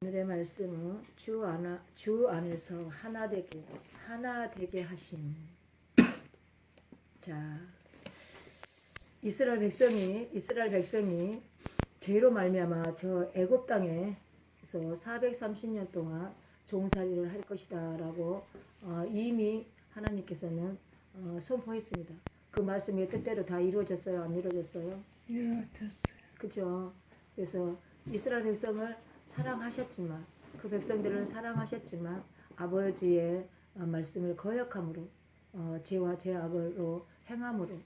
오늘의 말씀은 주 안에서 하나 되게 하심. 자, 이스라엘 백성이 죄로 말미암아 저 애굽 땅에서 430년 동안 종살이를 할 것이다라고 이미 하나님께서는 선포했습니다. 그 말씀이 뜻대로 다 이루어졌어요? 안 이루어졌어요? 이루어졌어요. 그죠? 그래서 이스라엘 백성을 사랑하셨지만, 그 백성들을 사랑하셨지만 아버지의 말씀을 거역함으로, 죄와 죄악으로 행함으로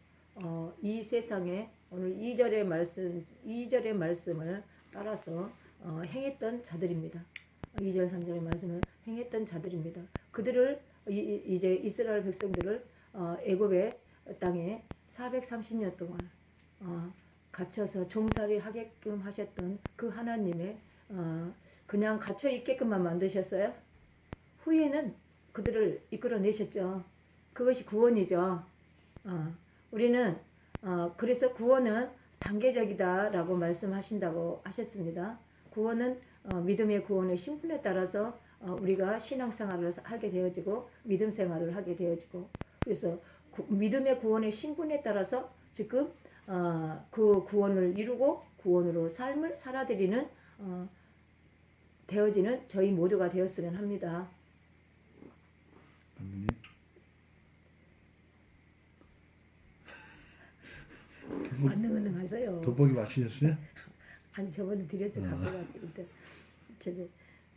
이 세상에 오늘 2절의 말씀을 따라서 행했던 자들입니다. 2절 3절의 말씀을 행했던 자들입니다. 그들을 이제 이스라엘 백성들을 애굽의 땅에 430년 동안 갇혀서 종살이 하게끔 하셨던 그 하나님의 그냥 갇혀 있게끔만 만드셨어요. 후에는 그들을 이끌어내셨죠. 그것이 구원이죠. 우리는 그래서 구원은 단계적이다라고 말씀하신다고 하셨습니다. 구원은 믿음의 구원의 신분에 따라서 우리가 신앙생활을 하게 되어지고 믿음 생활을 하게 되어지고, 그래서 믿음의 구원의 신분에 따라서 지금 그 구원을 이루고 구원으로 삶을 살아드리는 되어지는 저희 모두가 되었으면 합니다. 아멘. 안능하세요. 돋보기 맞추셨어요? 아니 저번에 드렸죠.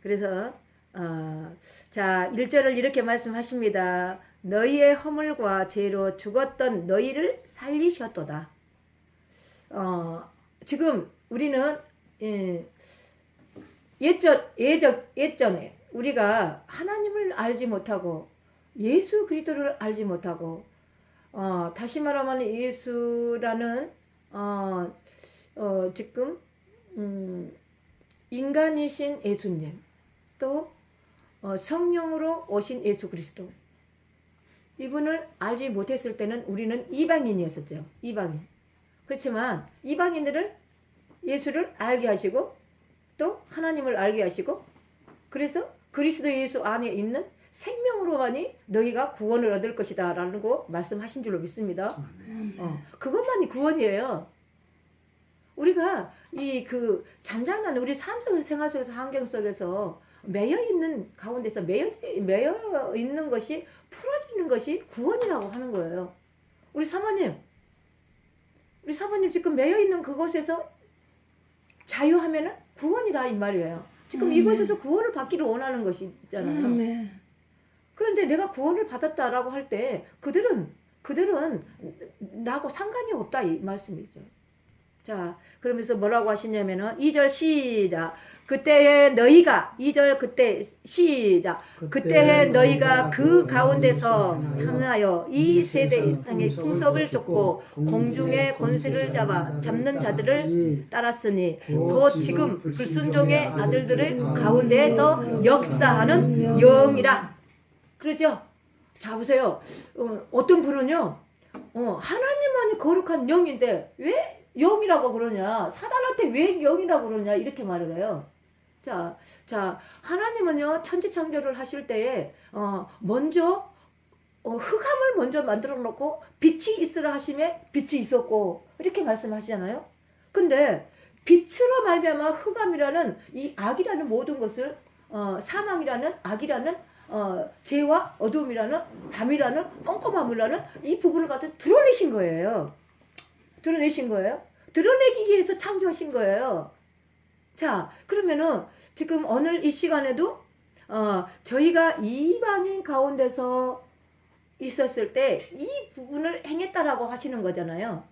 그래서 자 1절을 이렇게 말씀하십니다. 너희의 허물과 죄로 죽었던 너희를 살리셨도다. 지금 우리는 예전에 우리가 하나님을 알지 못하고 예수 그리스도를 알지 못하고 다시 말하면 예수라는 지금 인간이신 예수님, 또 성령으로 오신 예수 그리스도, 이분을 알지 못했을 때는 우리는 이방인이었었죠. 이방인. 그렇지만 이방인들을 예수를 알게 하시고 또 하나님을 알게 하시고, 그래서 그리스도 예수 안에 있는 생명으로만이 너희가 구원을 얻을 것이다 라는 거 말씀하신 줄로 믿습니다. 그것만이 구원이에요. 우리가 그 잔잔한 우리 삶 속에서, 생활 속에서, 환경 속에서 매여 있는 가운데서 매여 있는 것이 풀어지는 것이 구원이라고 하는 거예요. 우리 사모님 지금 매여 있는 그곳에서 자유하면은 구원이다 이 말이에요. 지금 이곳에서 구원을 받기를 원하는 것이잖아요. 네. 그런데 내가 구원을 받았다라고 할 때 그들은 나하고 상관이 없다 이 말씀이죠. 자, 그러면서 뭐라고 하시냐면은 2절 시작. 그때에 너희가 2절 그때 시작. 그때에 너희가 그 가운데서 향하여 이 세대 이상의 풍속을 쫓고 공중의 권세를 잡는 자들을 따랐으니 곧 지금 불순종의 아들들의 가운데에서 역사하는 영이라. 그러죠? 자 보세요. 어떤 분은요, 하나님만이 거룩한 영인데 왜 영이라고 그러냐, 사단한테 왜 영이라고 그러냐 이렇게 말을 해요. 자 하나님은요 천지창조를 하실 때에 먼저 흑암을 먼저 만들어 놓고 빛이 있으라 하심에 빛이 있었고 이렇게 말씀하시잖아요. 근데 빛으로 말미암아 흑암이라는 이 악이라는 모든 것을 사망이라는 악이라는 죄와 어둠이라는 밤이라는 껌껌함이라는 이 부분을 갖다 드러내신 거예요. 드러내기 위해서 창조하신 거예요. 자, 그러면은 지금 오늘 이 시간에도 저희가 이방인 가운데서 있었을 때 이 부분을 행했다라고 하시는 거잖아요.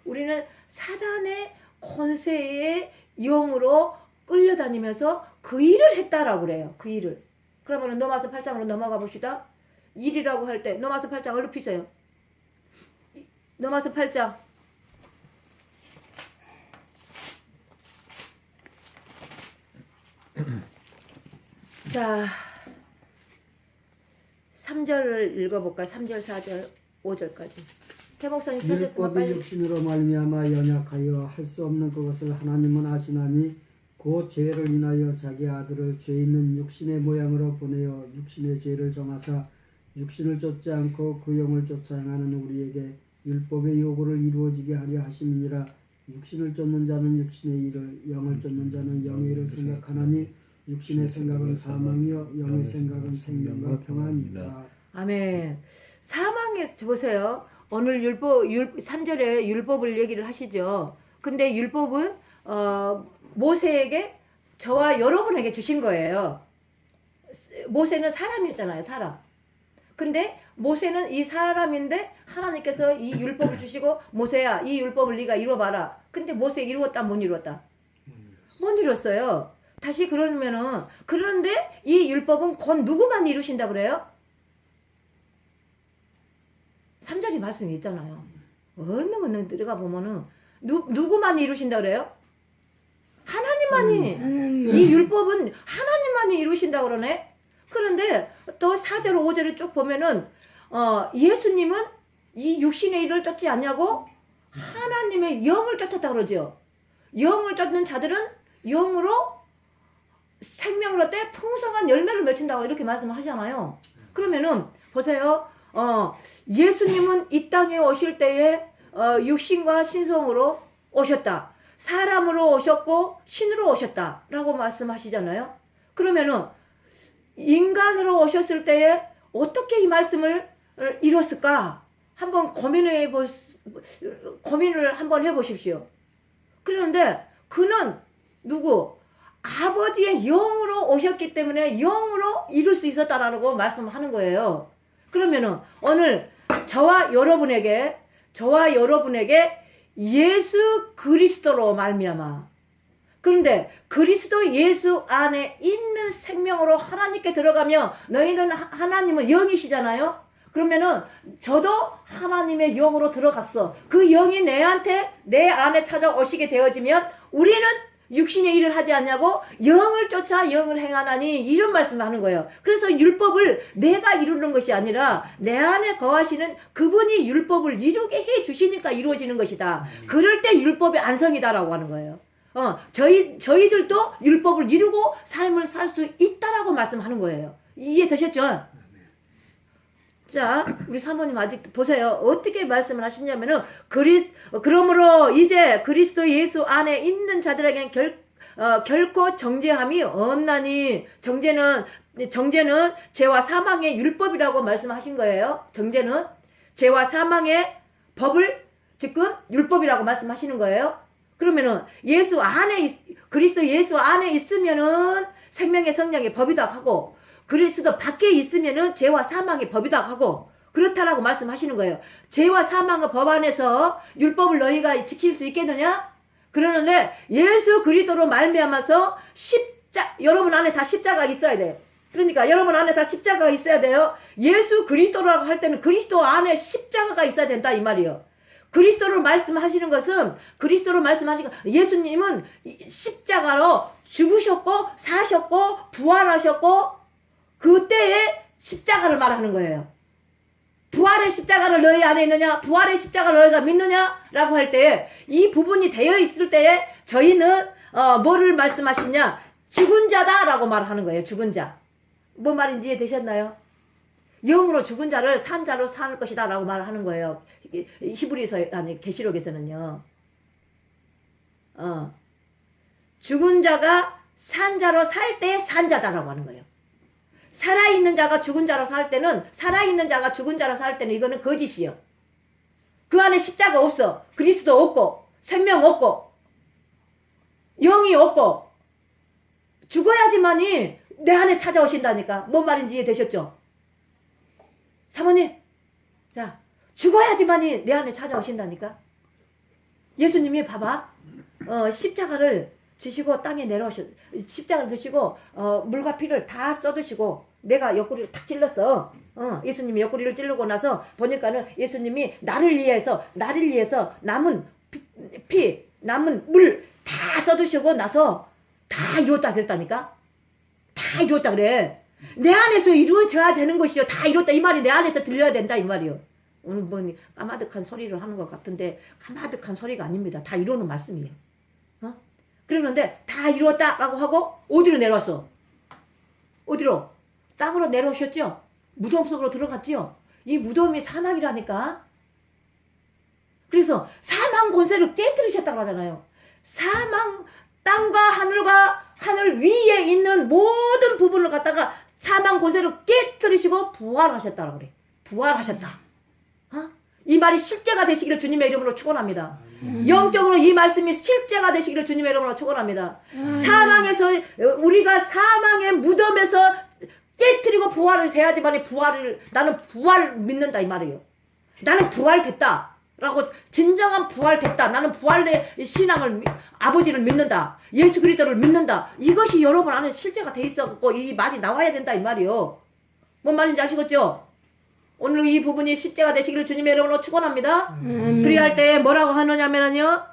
우리는 사단의 권세의 영으로 끌려다니면서 그 일을 했다라고 그래요. 그 일을. 그러면 로마서 8장으로 넘어가 봅시다. 일이라고 할 때 로마서 8장 얼른 로마서 8장. 자, 3절을 읽어볼까요? 3절, 4절, 5절까지. 태목사님 찾으시면 율법의 빨리. 육신으로 말미암아 연약하여 할 수 없는 그것을 하나님은 아시나니 곧 죄를 인하여 자기 아들을 죄 있는 육신의 모양으로 보내어 육신의 죄를 정하사 육신을 쫓지 않고 그 영을 쫓아 행하는 우리에게 율법의 요구를 이루어지게 하려 하심이니라. 육신을 쫓는 자는 육신의 일을, 영을 쫓는 자는 영의 일을 생각하나니 육신의 생각은 사망이요 영의 생각은 생명과 평안이니라. 아멘. 사망에 보세요. 오늘 율법 3절에 율법을 얘기를 하시죠. 근데 율법은 모세에게 저와 여러분에게 주신 거예요. 모세는 사람이었잖아요. 사람. 근데 모세는 이 사람인데 하나님께서 이 율법을 주시고 모세야 이 율법을 네가 이루어봐라. 근데 모세 이루었다 못 이루었다? 못 이뤘어요. 다시 그러면은 그런데 이 율법은 곧 누구만 이루신다 그래요? 3절이 말씀이 있잖아요. 어느 들어가 보면은 누구만 이루신다 그래요? 하나님만이. 이 율법은 하나님만이 이루신다 그러네. 그런데 또 4절 5절을 쭉 보면은 예수님은 이 육신의 일을 쫓지 않냐고 하나님의 영을 쫓았다 그러죠. 영을 쫓는 자들은 영으로 생명을 얻되 풍성한 열매를 맺힌다고 이렇게 말씀하시잖아요. 그러면은 보세요. 예수님은 이 땅에 오실 때에 육신과 신성으로 오셨다. 사람으로 오셨고 신으로 오셨다라고 말씀하시잖아요. 그러면은 인간으로 오셨을 때에 어떻게 이 말씀을 이뤘을까? 한번 고민을 한번 해보십시오. 그런데 그는 누구? 아버지의 영으로 오셨기 때문에 영으로 이룰 수 있었다라고 말씀하는 거예요. 그러면은 오늘 저와 여러분에게 예수 그리스도로 말미암아. 그런데 그리스도 예수 안에 있는 생명으로 하나님께 들어가면 너희는 하나님은 영이시잖아요. 그러면은 저도 하나님의 영으로 들어갔어. 그 영이 내 안에 찾아오시게 되어지면 우리는 육신의 일을 하지 않냐고 영을 쫓아 영을 행하나니 이런 말씀을 하는 거예요. 그래서 율법을 내가 이루는 것이 아니라 내 안에 거하시는 그분이 율법을 이루게 해 주시니까 이루어지는 것이다. 그럴 때 율법의 안성이다라고 하는 거예요. 저희들도 율법을 이루고 삶을 살 수 있다라고 말씀하는 거예요. 이해되셨죠? 자, 우리 사모님 아직 보세요. 어떻게 말씀을 하시냐면은 그러므로 이제 그리스도 예수 안에 있는 자들에게는 결코 정죄함이 없나니. 정죄는 죄와 사망의 율법이라고 말씀하신 거예요. 정죄는 죄와 사망의 법을 지금 율법이라고 말씀하시는 거예요. 그러면은 그리스도 예수 안에 있으면은 생명의 성령의 법이다 하고 그리스도 밖에 있으면은 죄와 사망의 법이다 하고 그렇다라고 말씀하시는 거예요. 죄와 사망의 법 안에서 율법을 너희가 지킬 수 있겠느냐? 그러는데 예수 그리스도로 말미암아서 여러분 안에 다 십자가 있어야 돼요. 그러니까 여러분 안에 다 십자가가 있어야 돼요. 예수 그리스도라고 할 때는 그리스도 안에 십자가가 있어야 된다 이 말이에요. 그리스도로 말씀하시는 것은 예수님은 십자가로 죽으셨고 사셨고 부활하셨고 그때의 십자가를 말하는 거예요. 부활의 십자가를 너희 안에 있느냐? 부활의 십자가를 너희가 믿느냐? 라고 할 때 이 부분이 되어 있을 때에 저희는 뭐를 말씀하시냐? 죽은 자다 라고 말하는 거예요. 죽은 자. 뭔 말인지 이해되셨나요? 영으로 죽은 자를 산 자로 살 것이다 라고 말하는 거예요. 계시록에서는요. 죽은 자가 산 자로 살 때 산 자다라고 하는 거예요. 살아있는 자가 죽은 자로 살 때는 이거는 거짓이요. 그 안에 십자가 없어. 그리스도 없고 생명 없고 영이 없고 죽어야지만이 내 안에 찾아오신다니까. 뭔 말인지 이해되셨죠? 사모님, 자, 죽어야지만이 내 안에 찾아오신다니까. 예수님이 봐봐, 십자가를 지시고 땅에 십자가를 드시고 물과 피를 다 써드시고 내가 옆구리를 탁 찔렀어. 예수님이 옆구리를 찌르고 나서 보니까는 예수님이 나를 위해서 남은 피, 남은 물 다 써드시고 나서 다 이뤘다 그랬다니까. 다 이뤘다 그래. 내 안에서 이루어져야 되는 것이요. 다 이뤘다 이 말이 내 안에서 들려야 된다 이 말이요. 오늘 뭐 까마득한 소리를 하는 것 같은데 까마득한 소리가 아닙니다. 다 이루는 말씀이에요. 그러는데 다 이루었다라고 하고 어디로 내려왔어? 어디로? 땅으로 내려오셨죠? 무덤 속으로 들어갔죠? 이 무덤이 사막이라니까. 그래서 사망 권세를 깨뜨리셨다고 하잖아요. 사망, 땅과 하늘 위에 있는 모든 부분을 갖다가 사망 권세를 깨뜨리시고 부활하셨다고 그래. 부활하셨다. 어? 이 말이 실제가 되시기를 주님의 이름으로 축원합니다. 영적으로 이 말씀이 실제가 되시기를 주님의 이름으로 축원합니다. 사망에서 우리가 사망의 무덤에서 깨뜨리고 부활을 해야지만 나는 부활 믿는다 이 말이에요. 나는 부활됐다. 라고 진정한 부활됐다. 나는 부활의 신앙을 아버지를 믿는다. 예수 그리스도를 믿는다. 이것이 여러분 안에 실제가 돼 있어갖고 이 말이 나와야 된다 이 말이요. 뭔 말인지 아시겠죠? 오늘 이 부분이 실제가 되시기를 주님의 이름으로 축원합니다. 그리할 때 뭐라고 하느냐면요.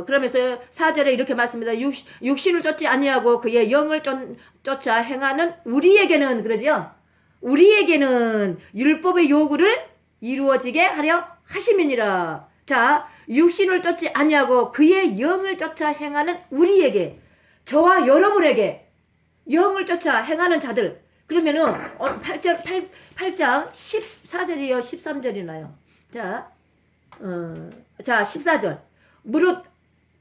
그러면서 4절에 이렇게 말씀합니다. 육신을 쫓지 아니하고 그의 영을 쫓아 행하는 우리에게는 그러죠. 우리에게는 율법의 요구를 이루어지게 하려 하심이니라. 자, 육신을 쫓지 아니하고 그의 영을 쫓아 행하는 우리에게, 저와 여러분에게 영을 쫓아 행하는 자들. 그러면은 8장 14절이요 13절이나요. 자, 14절. 무릇,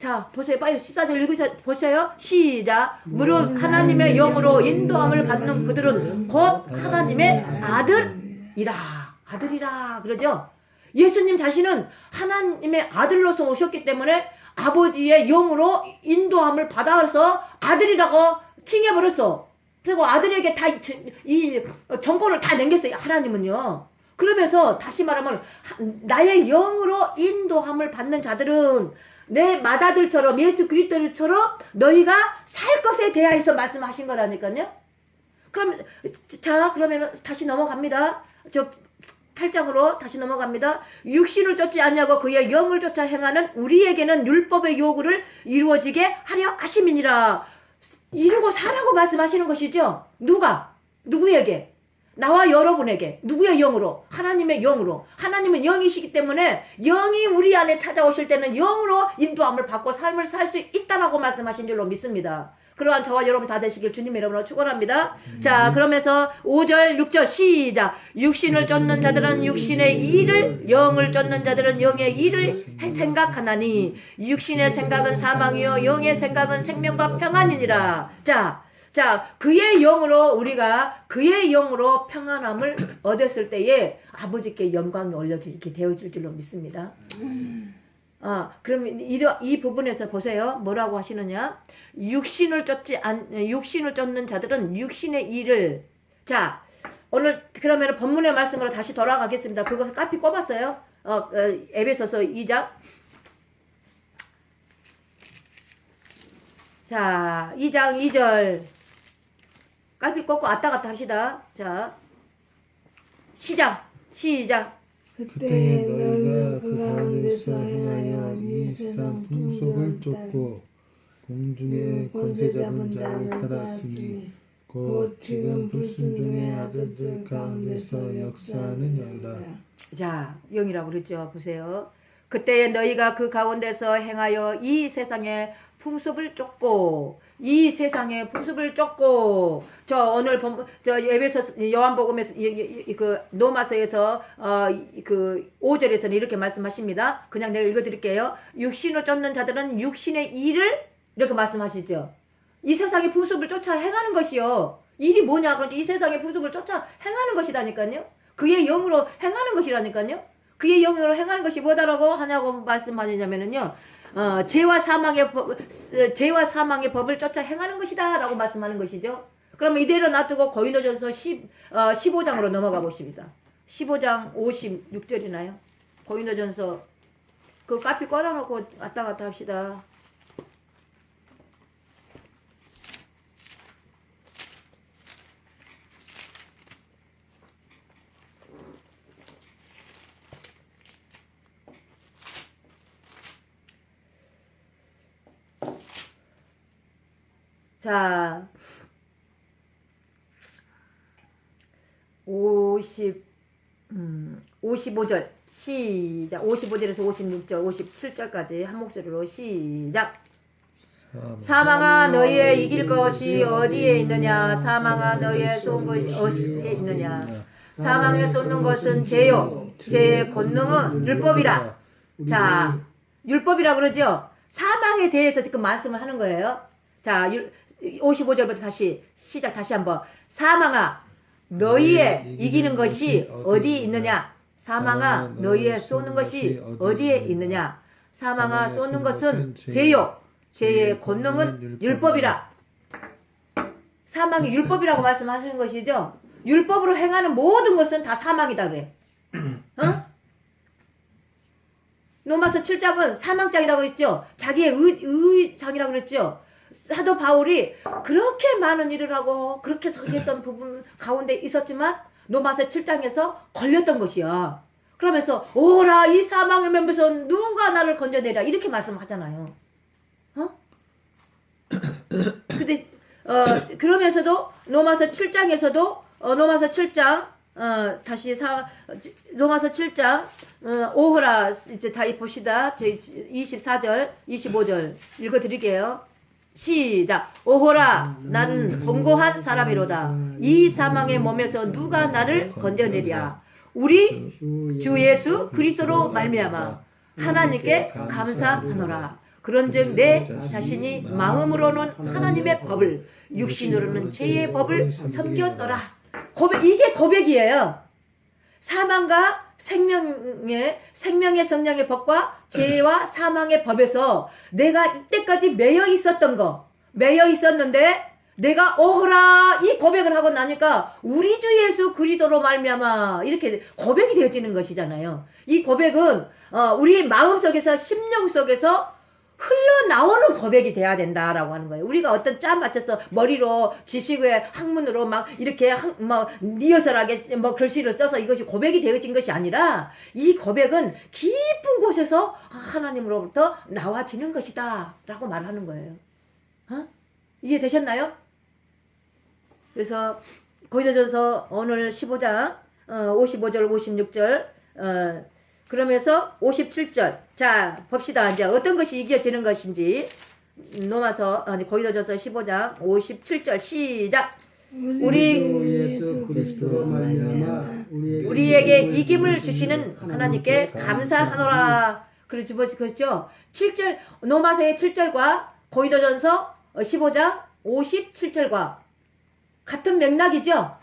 자, 보세요. 빨리 14절 보세요. 시작. 무릇 하나님의 영으로 인도함을 받는 그들은 곧 하나님의 아들이라. 아들이라. 그러죠? 예수님 자신은 하나님의 아들로서 오셨기 때문에 아버지의 영으로 인도함을 받아서 아들이라고 칭해버렸어. 그리고 아들에게 다 이 정권을 다 남겼어요. 하나님은요. 그러면서 다시 말하면 나의 영으로 인도함을 받는 자들은 내 맏아들처럼 예수 그리스도처럼 너희가 살 것에 대하여서 말씀하신 거라니까요. 그럼 자 그러면 다시 넘어갑니다. 저 8장으로 다시 넘어갑니다. 육신을 쫓지 않냐고 그의 영을 쫓아 행하는 우리에게는 율법의 요구를 이루어지게 하려 하심이니라. 이루고 사라고 말씀하시는 것이죠. 누가? 누구에게? 나와 여러분에게. 누구의 영으로? 하나님의 영으로. 하나님은 영이시기 때문에 영이 우리 안에 찾아오실 때는 영으로 인도함을 받고 삶을 살 수 있다라고 말씀하신 줄로 믿습니다. 그러한 저와 여러분 다 되시길 주님의 이름으로 축원합니다. 자, 그러면서 5절, 6절 시작. 육신을 쫓는 자들은 육신의 일을, 영을 쫓는 자들은 영의 일을 생각하나니 육신의 생각은 사망이요 영의 생각은 생명과 평안이니라. 자, 그의 영으로 우리가 그의 영으로 평안함을 얻었을 때에 아버지께 영광이 올려지게 되어질 줄로 믿습니다. 그럼 이 부분에서 보세요. 뭐라고 하시느냐? 육신을 쫓는 자들은 육신의 일을. 자, 오늘 그러면 본문의 말씀으로 다시 돌아가겠습니다. 그거 카피 꼽았어요. 에베소서 2장. 자, 2장 2절. 깔피 꽂고 왔다 갔다 합시다. 자, 시작. 그때 너희가 그 가운데서 행하여 이 세상 풍속을 쫓고 공중의 권세 잡은 자를 따랐으니 곧 지금 불순종의 아들들 가운데서 역사하는 영이라. 자, 영이라고 그랬죠. 보세요. 그때 너희가 그 가운데서 행하여 이 세상의 풍습을 쫓고 저 오늘 저 에베소 요한복음에서 그 로마서에서 그 5절에서는 이렇게 말씀하십니다. 그냥 내가 읽어드릴게요. 육신을 쫓는 자들은 육신의 일을 이렇게 말씀하시죠. 이 세상의 풍습을 쫓아 행하는 것이요. 일이 뭐냐? 그러니까 이 세상의 풍습을 쫓아 행하는 것이라니까요. 그의 영으로 행하는 것이라니까요. 그의 영으로 행하는 것이 뭐다라고 하냐고 말씀하냐면은요. 죄와 사망의 법을 쫓아 행하는 것이다 라고 말씀하는 것이죠. 그러면 이대로 놔두고 고린도전서 15장으로 넘어가 보십니다. 15장 56절이나요? 고린도전서 그 카피 꺼놔놓고 왔다 갔다 합시다. 자, 55절 시작. 55절에서 56절, 57절까지 한 목소리로 시작. 사망아 너희의 이길 것이 어디에 있느냐? 사망아 너희의 쏜 것이 어디에 있느냐? 사망에 쏟는 것은 죄요. 죄의 권능은 율법이라. 자, 율법이라 그러죠. 사망에 대해서 지금 말씀을 하는 거예요. 자, 55절부터 다시 시작. 다시 한번. 사망아 너희의 이기는 것이 어디 있느냐? 사망아 너희의 쏘는 것이 어디에 있느냐? 사망아 쏘는 것은 죄요. 죄의 권능은 율법이라. 사망이 율법이라고 말씀하시는 것이죠. 율법으로 행하는 모든 것은 다 사망이다 그래. 어? 로마서 7장은 사망장이라고 했죠. 자기의 의장이라고 그랬죠. 사도 바울이 그렇게 많은 일을 하고 그렇게 저지했던 부분 가운데 있었지만 로마서 7장에서 걸렸던 것이야. 그러면서 오라 이 사망의 맹에서 누가 나를 건져내랴 이렇게 말씀하잖아요. 어? 근데 그러면서도 로마서 7장에서도 로마서 7장 로마서 7장 오호라 이제 다 봅시다. 저희 24절 25절 읽어드릴게요. 시작. 오호라 나는 권고한 사람이로다. 이 사망의 몸에서 누가 나를 건져내랴. 우리 주 예수 그리스도로 말미암아 하나님께 감사하노라. 그런즉 내 자신이 마음으로는 하나님의 법을 육신으로는 죄의 법을 섬겼노라. 이게 고백이에요. 사망과 생명의 성령의 법과 죄와 사망의 법에서 내가 이때까지 매여 있었는데 내가 오호라 이 고백을 하고 나니까 우리 주 예수 그리스도로 말미암아 이렇게 고백이 되어지는 것이잖아요. 이 고백은 우리 마음속에서 심령 속에서 흘러나오는 고백이 돼야 된다라고 하는 거예요. 우리가 어떤 짜 맞춰서 머리로 지식의 학문으로 막 이렇게 리허설하게 글씨를 써서 이것이 고백이 되어진 것이 아니라 이 고백은 깊은 곳에서 하나님으로부터 나와지는 것이다 라고 말하는 거예요. 이해되셨나요? 그래서 고린도전서 오늘 15장 55절 56절 그러면서 57절 자 봅시다. 이제 어떤 것이 이겨지는 것인지 고린도전서 15장 57절 시작. 우리 예수 그리스도로 말미암아 우리에게 이김을 주시는 하나님께 감사하노라. 그렇죠. 7절 로마서의 7절과 고린도전서 15장 57절과 같은 맥락이죠.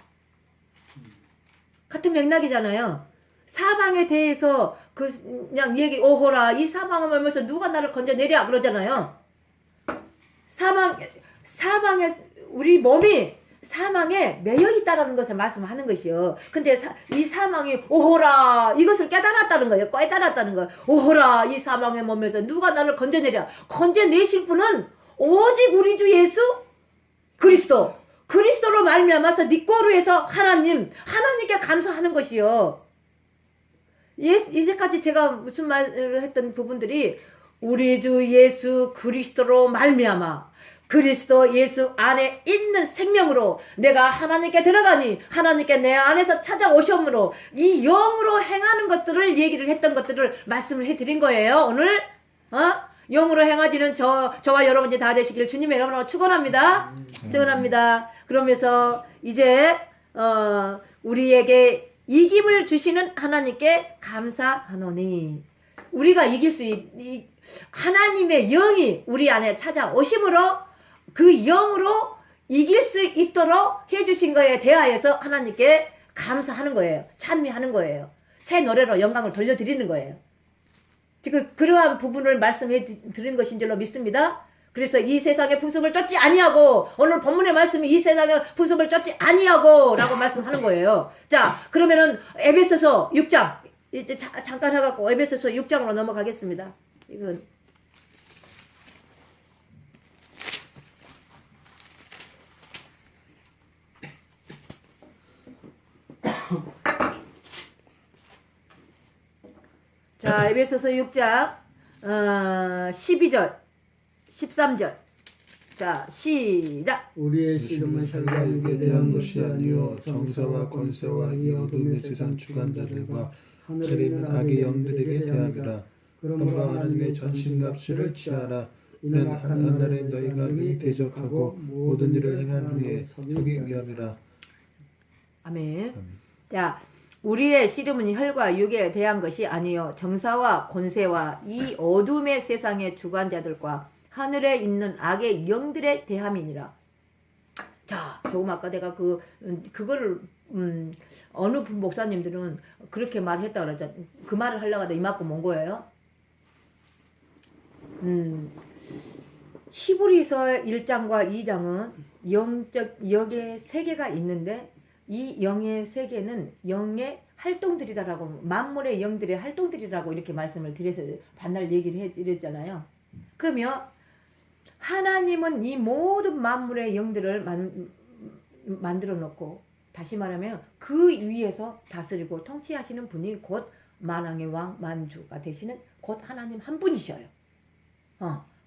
같은 맥락이잖아요. 사망에 대해서 그냥 얘기 오호라 이 사망을 멀면서 누가 나를 건져내랴 그러잖아요. 사망에 우리 몸이 사망에 매여 있다라는 것을 말씀하는 것이요. 근데 이 사망이 오호라 이것을 깨달았다는 거예요. 오호라 이 사망의 몸에서 누가 나를 건져내랴. 건져내실 분은 오직 우리 주 예수 그리스도로 말미암아서 니꼬르에서 하나님께 감사하는 것이요. 이제까지 제가 무슨 말을 했던 부분들이 우리 주 예수 그리스도로 말미암아 그리스도 예수 안에 있는 생명으로 내가 하나님께 들어가니 하나님께 내 안에서 찾아오셨으므로 이 영으로 행하는 것들을 얘기를 했던 것들을 말씀을 해드린 거예요. 오늘 영으로 행하지는 저와 여러분이 다 되시길 주님의 이름으로 축원합니다. 축원합니다. 그러면서 이제 우리에게 이김을 주시는 하나님께 감사하노니 우리가 이길 수 하나님의 영이 우리 안에 찾아오심으로 그 영으로 이길 수 있도록 해주신 거에 대하여서 하나님께 감사하는 거예요. 찬미하는 거예요. 새 노래로 영광을 돌려드리는 거예요. 지금 그러한 부분을 말씀해 드린 것인 줄로 믿습니다. 그래서 이 세상의 풍습을 쫓지 아니하고 오늘 본문의 말씀이 이 세상의 풍습을 쫓지 아니하고 라고 말씀하는 거예요. 자 그러면은 에베소서 6장 이제 잠깐 해갖고 에베소서 6장으로 넘어가겠습니다. 이건 자 에베소서 6장 12절 13절 자 시작. 우리의 씨름은 혈과 육에 대한 것이 아니요 정사와 권세와 이 어둠의 세상 주관자들과 하늘에 있는 악의 영들에게 대함이라. 그러므로 하나님의 전신납시를 취하라. 이는 악한 날에 너희가 능히 대적하고 모든 일을 행한 후에 서기 위함이라. 아멘. 자, 우리의 씨름은 혈과 육에 대한 것이 아니요 정사와 권세와 이 어둠의 세상의 주관자들과 하늘에 있는 악의 영들에 대함이니라. 자, 조금 아까 내가 그거를 어느 목사님들은 그렇게 말했다 그러죠. 그 말을 하려고 하다 이만큼 온 거예요. 히브리서 1장과 2장은 영의 세계가 있는데 이 영의 세계는 영의 활동들이다라고, 만물의 영들의 활동들이라고 이렇게 말씀을 드려서 반날 얘기를 해드렸잖아요. 그러면 하나님은 이 모든 만물의 영들을 만들어 놓고, 다시 말하면 그 위에서 다스리고 통치하시는 분이 곧 만왕의 왕 만주가 되시는 곧 하나님 한 분이셔요.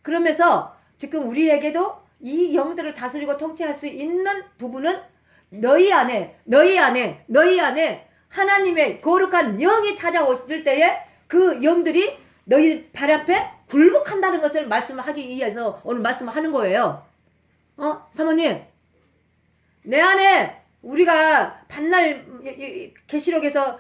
그러면서 지금 우리에게도 이 영들을 다스리고 통치할 수 있는 부분은 너희 안에 하나님의 거룩한 영이 찾아오실 때에 그 영들이 너희 발 앞에 굴복한다는 것을 말씀하기 위해서 오늘 말씀을 하는 거예요. 사모님, 내 안에 우리가 반날 계시록에서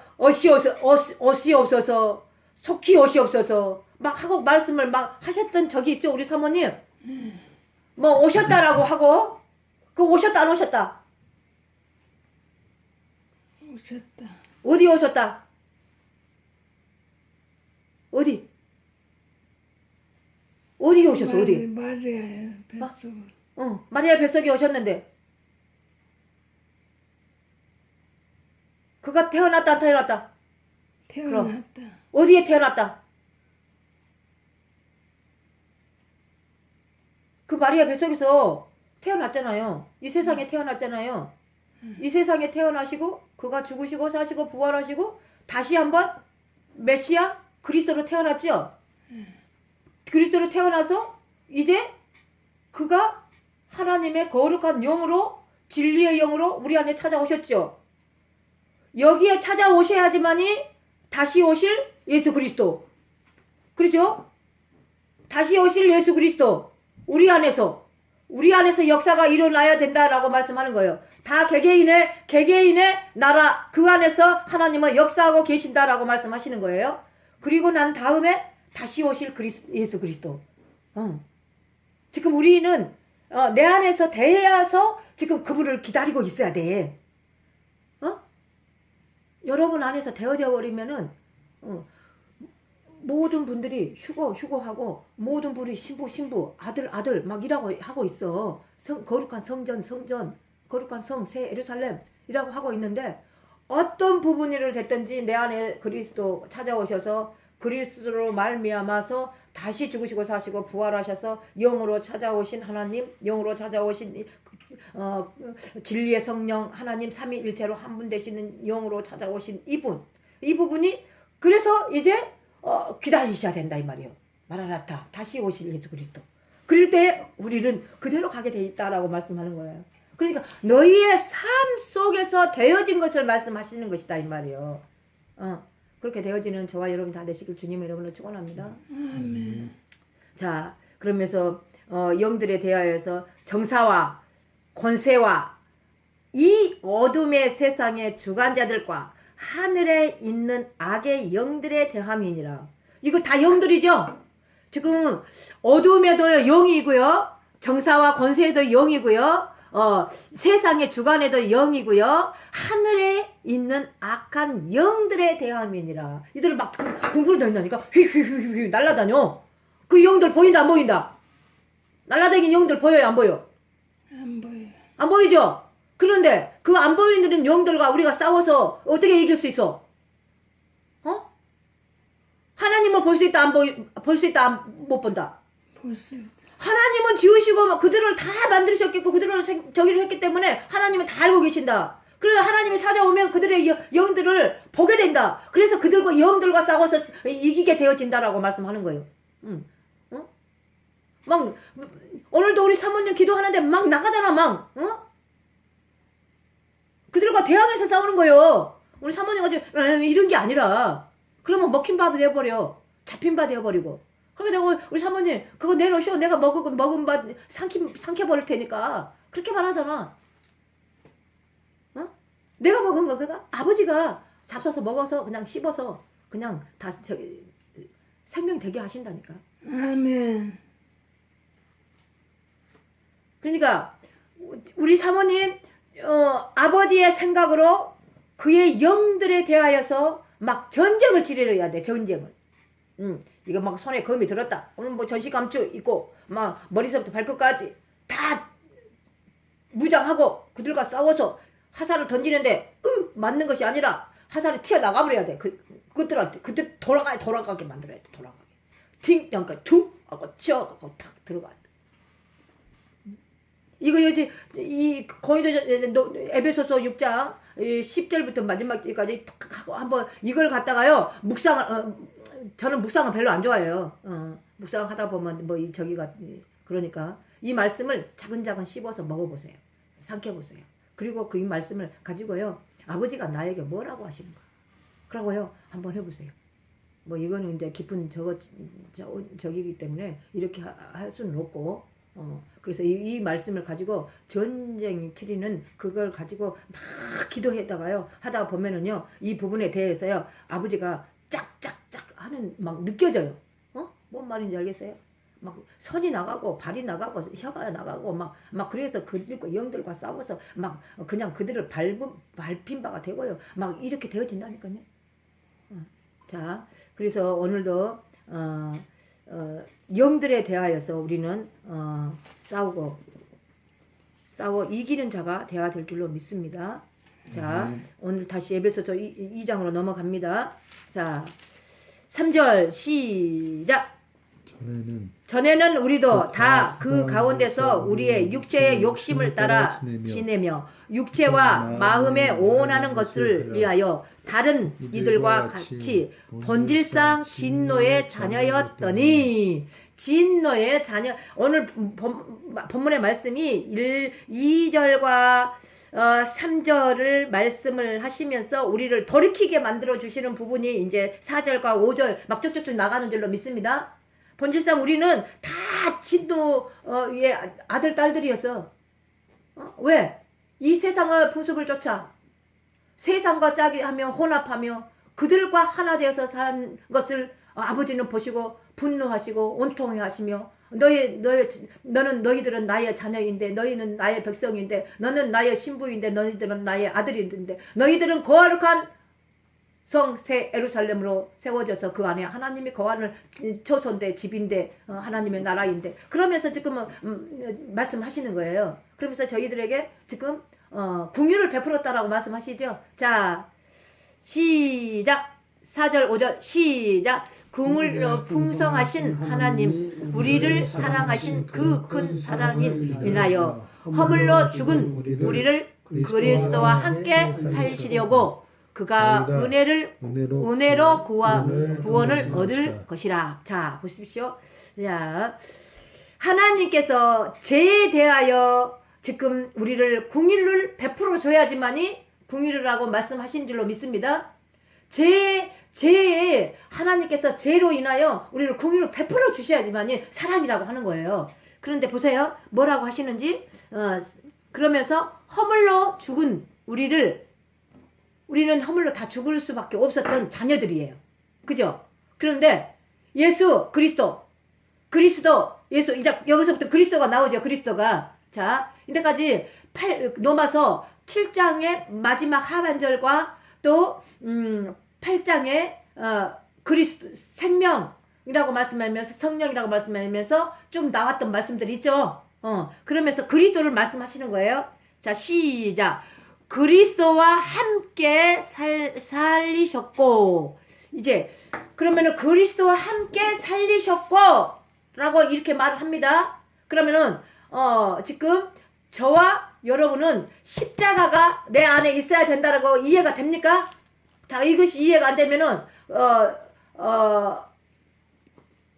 어시옵소서, 속히오시옵소서 막 하고 말씀을 막 하셨던 적이 있죠, 우리 사모님. 뭐 오셨다라고 하고, 그 오셨다 안 오셨다? 오셨다. 어디 오셨다? 어디 오셨어? 어디? 마리아의 뱃속. 마리아 뱃속에 오셨는데 그가 태어났다 안 태어났다? 태어났다. 어디에 태어났다? 그 마리아 뱃속에서 태어났잖아요. 이 세상에 태어났잖아요. 이 세상에 태어나시고 그가 죽으시고 사시고 부활하시고 다시 한번 메시아 그리스도로 태어났죠. 그리스도로 태어나서 이제 그가 하나님의 거룩한 영으로, 진리의 영으로 우리 안에 찾아오셨죠. 여기에 찾아오셔야지만이 다시 오실 예수 그리스도, 그렇죠? 다시 오실 예수 그리스도 우리 안에서 역사가 일어나야 된다라고 말씀하는 거예요. 다 개개인의 나라 그 안에서 하나님은 역사하고 계신다라고 말씀하시는 거예요. 그리고 난 다음에 다시 오실 예수 그리스도. 지금 우리는 내 안에서 대해서 지금 그분을 기다리고 있어야 돼. 여러분 안에서 되어져 버리면은 모든 분들이 휴거하고 모든 분이 신부 아들 막 이라고 하고 있어. 거룩한 성전 거룩한 성 새 예루살렘이라고 하고 있는데, 어떤 부분을 됐든지 내 안에 그리스도 찾아오셔서 그리스도로 말미암아서 다시 죽으시고 사시고 부활하셔서 영으로 찾아오신 하나님, 영으로 찾아오신 진리의 성령 하나님 삼위일체로 한 분 되시는 영으로 찾아오신 이 부분이 그래서 이제 기다리셔야 된다 이 말이에요. 마라나타, 다시 오실 예수 그리스도. 그럴 때 우리는 그대로 가게 돼 있다라고 말씀하는 거예요. 그러니까 너희의 삶 속에서 되어진 것을 말씀하시는 것이다 이 말이에요. 그렇게 되어지는 저와 여러분 다 되시길 주님 여러분을 축원합니다. 아멘. 자, 그러면서 영들에 대하여서 정사와 권세와 이 어둠의 세상의 주관자들과 하늘에 있는 악의 영들에 대함이니라. 이거 다 영들이죠? 지금 어둠에도 영이고요, 정사와 권세에도 영이고요, 세상의 주관에도 영이고요, 하늘에 있는 악한 영들에 대함이니라. 이들을 막 궁굴 다닌다니까. 휘휘휘휘 날아다녀. 그 영들 보인다 안 보인다? 날아다니는 영들 보여요 안 보여? 안 보여. 안 보이죠? 그런데 그 안 보이는 영들과 우리가 싸워서 어떻게 이길 수 있어? 하나님을 볼 수 있다 볼 수 있다 못 본다? 볼 수 있다. 하나님은 지으시고 그들을 다 만드셨겠고 그들을 저기를 했기 때문에 하나님은 다 알고 계신다. 그래서 하나님이 찾아오면 그들의 영들을 보게 된다. 그래서 그들과 영들과 싸워서 이기게 되어진다라고 말씀하는 거예요. 막 오늘도 우리 사모님 기도하는데 막 나가잖아 막. 그들과 대항해서 싸우는 거예요. 우리 사모님가 지금 이런 게 아니라 그러면 먹힌 밥이 되어버려. 잡힌 밥 되어버리고. 그러니까 내가 우리 사모님 그거 내놓으시오. 내가 먹은 밥 삼켜버릴 테니까. 그렇게 말하잖아. 어? 내가 먹은 거 그가 아버지가 잡숴서 먹어서 그냥 씹어서 그냥 다 저기 생명 되게 하신다니까. 아멘. 그러니까 우리 사모님 아버지의 생각으로 그의 영들에 대하여서 막 전쟁을 치르려야 돼. 전쟁을. 이거 막 손에 검이 들었다. 오늘 뭐 전시감추 있고 막 머리서부터 발끝까지 다 무장하고 그들과 싸워서 화살을 던지는데 맞는 것이 아니라 화살이 튀어나가 버려야 돼. 그들한테 그때 돌아가게 만들어야 돼. 돌아가게. 팅 그러니까 툭 하고 치어가고 탁 들어가. 이거 여기 이 고린도 에베소서 6장 10절부터 마지막까지 하고 한번 이걸 갖다가요 묵상을 저는 묵상을 별로 안 좋아해요. 묵상을 하다 보면 뭐 저기가 그러니까 이 말씀을 차근차근 씹어서 먹어보세요. 삼켜보세요. 그리고 그 이 말씀을 가지고요 아버지가 나에게 뭐라고 하시는가 그러고요 한번 해보세요. 뭐 이거는 이제 깊은 저기이기 때문에 이렇게 할 수는 없고 그래서 이 말씀을 가지고 전쟁이 치리는 그걸 가지고 막 기도했다가요 하다 보면은요 이 부분에 대해서요 아버지가 짝짝짝 하는 막 느껴져요. 뭔 말인지 알겠어요? 막 손이 나가고 발이 나가고 혀가 나가고 막 그래서 그들과 영들과 싸워서 막 그냥 그들을 밟힌 바가 되고요 막 이렇게 되어진다니까요. 자 그래서 오늘도 영들에 대하여서 우리는 싸워 이기는 자가 되어야 될 줄로 믿습니다. 자 오늘 다시 에베소서 2장으로 넘어갑니다. 자 3절 시작. 전에는 우리도 다 그 가운데서 우리의 육체의 욕심을 따라 지내며 육체와 마음에 온하는 것을 위하여 다른 이들과 같이 본질상 진노의 자녀였더니 진노의 자녀 오늘 본문의 말씀이 2절과 3절을 말씀을 하시면서 우리를 돌이키게 만들어 주시는 부분이 이제 4절과 5절 막 쭉쭉쭉 나가는 줄로 믿습니다. 본질상 우리는 다 진노의 아들 딸들이었어. 왜? 이 세상의 풍습을 쫓아 세상과 짜게 하며 혼합하며 그들과 하나 되어서 산 것을 아버지는 보시고 분노하시고 온통해 하시며 너는 너희들은 나의 자녀인데 너희는 나의 백성인데 너는 나의 신부인데 너희들은 나의 아들인데 너희들은 거룩한 성 새 예루살렘으로 세워져서 그 안에 하나님이 거하는 초소인데 집인데 하나님의 나라인데 그러면서 지금 말씀하시는 거예요. 그러면서 저희들에게 지금 긍휼을 베풀었다라고 말씀하시죠. 자 시작 4절 5절 시작. 긍휼로 풍성하신 하나님 우리를 사랑하신 그 큰 사랑인 인하여 허물로 죽은 우리를 그리스도와 함께 살리시려고 그가 은혜로 구원을 얻을 것이라. 자 보십시오. 자 하나님께서 죄에 대하여 지금 우리를 긍휼을 베풀어 줘야지만이 긍휼을 하고 말씀하신 줄로 믿습니다. 죄에 하나님께서 죄로 인하여 우리를 긍휼을 베풀어 주셔야지만이 사랑이라고 하는 거예요. 그런데 보세요. 뭐라고 하시는지 그러면서 허물로 죽은 우리는 허물로 다 죽을 수밖에 없었던 자녀들이에요. 그죠? 그런데 예수 그리스도 예수 이제 여기서부터 그리스도가 나오죠. 그리스도가 자 이때까지 로마서 7장의 마지막 하반절과 또 8장에 그리스도 생명이라고 말씀하면서 성령이라고 말씀하면서 쭉 나왔던 말씀들 있죠. 그러면서 그리스도를 말씀하시는 거예요. 자 시작. 그리스도와 함께 살리셨고 이제 그러면은 그리스도와 함께 살리셨고 라고 이렇게 말을 합니다. 그러면은 지금 저와 여러분은 십자가가 내 안에 있어야 된다라고 이해가 됩니까? 다 이것이 이해가 안 되면은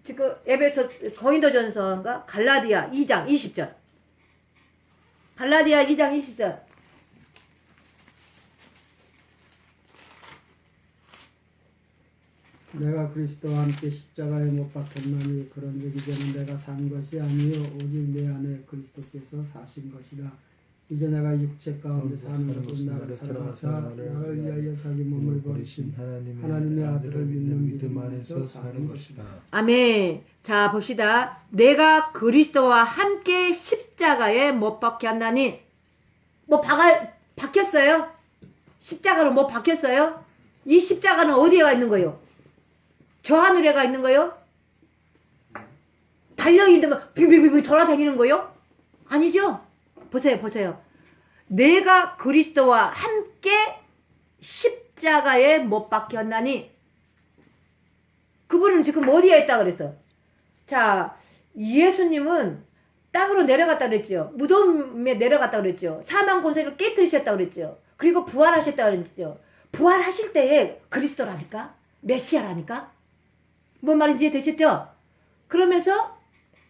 지금 에베소 고린도전서인가 갈라디아 2장 20절 갈라디아 2장 20절 내가 그리스도와 함께 십자가에 못 박혔나니 그런즉 이제는 내가 산 것이 아니요 오직 내 안에 그리스도께서 사신 것이라. 이제 내가 육체 가운데 사는 것은 나를 사랑하사 나를 위하여 자기 몸을 버리신 하나님의 아들을 믿는 믿음 안에서 사는 것이다. 아멘. 자, 봅시다. 내가 그리스도와 함께 십자가에 못 박혔나니. 뭐 박혔어요? 십자가로 뭐 박혔어요? 이 십자가는 어디에 있는 거예요? 저 하늘에가 있는 거예요? 달려있는데 비비비비 돌아다니는 거예요? 아니죠? 보세요. 내가 그리스도와 함께 십자가에 못 박혔나니. 그분은 지금 어디에 있다 그랬어? 자, 예수님은 땅으로 내려갔다 그랬죠. 무덤에 내려갔다 그랬죠. 사망 권세를 깨뜨리셨다 그랬죠. 그리고 부활하셨다 그랬죠. 부활하실 때에 그리스도라니까? 메시아라니까? 뭔 말인지 이해되셨죠? 그러면서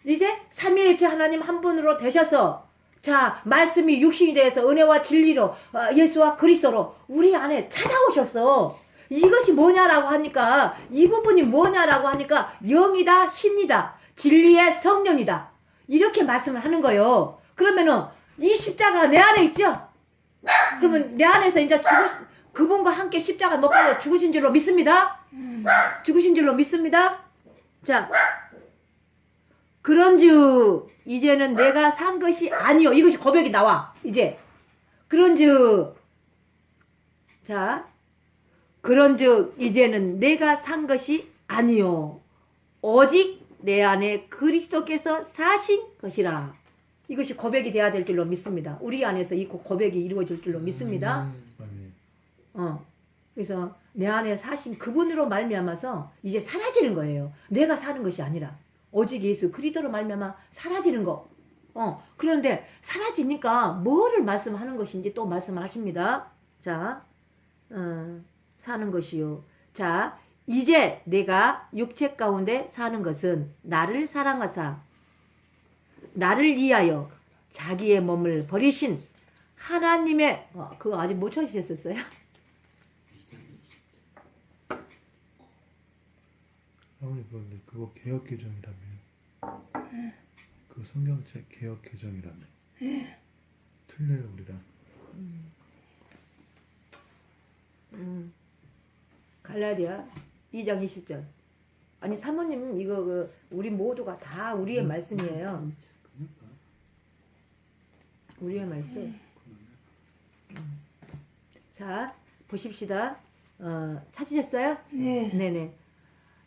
이제 삼위일체 하나님 한 분으로 되셔서 자, 말씀이 육신이 되어서 은혜와 진리로 예수와 그리스도로 우리 안에 찾아오셨어. 이것이 뭐냐라고 하니까, 이 부분이 뭐냐라고 하니까 영이다, 신이다, 진리의 성령이다, 이렇게 말씀을 하는 거예요. 그러면은 이 십자가 내 안에 있죠? 그러면 내 안에서 이제 그분과 함께 십자가 못 박혀 죽으신 줄로 믿습니다. 죽으신 줄로 믿습니다. 자, 그런즉 이제는 내가 산 것이 아니요. 이것이 고백이 나와. 이제 그런즉 이제는 내가 산 것이 아니요 오직 내 안에 그리스도께서 사신 것이라. 이것이 고백이 돼야 될 줄로 믿습니다. 우리 안에서 이 고백이 이루어질 줄로 믿습니다. 그래서 내 안에 사신 그분으로 말미암아서 이제 사라지는 거예요. 내가 사는 것이 아니라 오직 예수 그리스도로 말미암아 사라지는 거. 그런데 사라지니까 뭐를 말씀하는 것인지 또 말씀을 하십니다. 자, 사는 것이요. 자, 이제 내가 육체 가운데 사는 것은 나를 사랑하사 나를 위하여 자기의 몸을 버리신 하나님의 그거 아직 못 찾으셨었어요? 아버님 그거 개혁 개정이라며. 그 성경책 개혁 개정이라며. 틀려요 우리랑. 갈라디아 2장 20절. 아니 사모님 이거 우리 모두가 다 우리의 말씀이에요. 우리의 말씀. 자, 보십시다. 찾으셨어요? 네. 네네.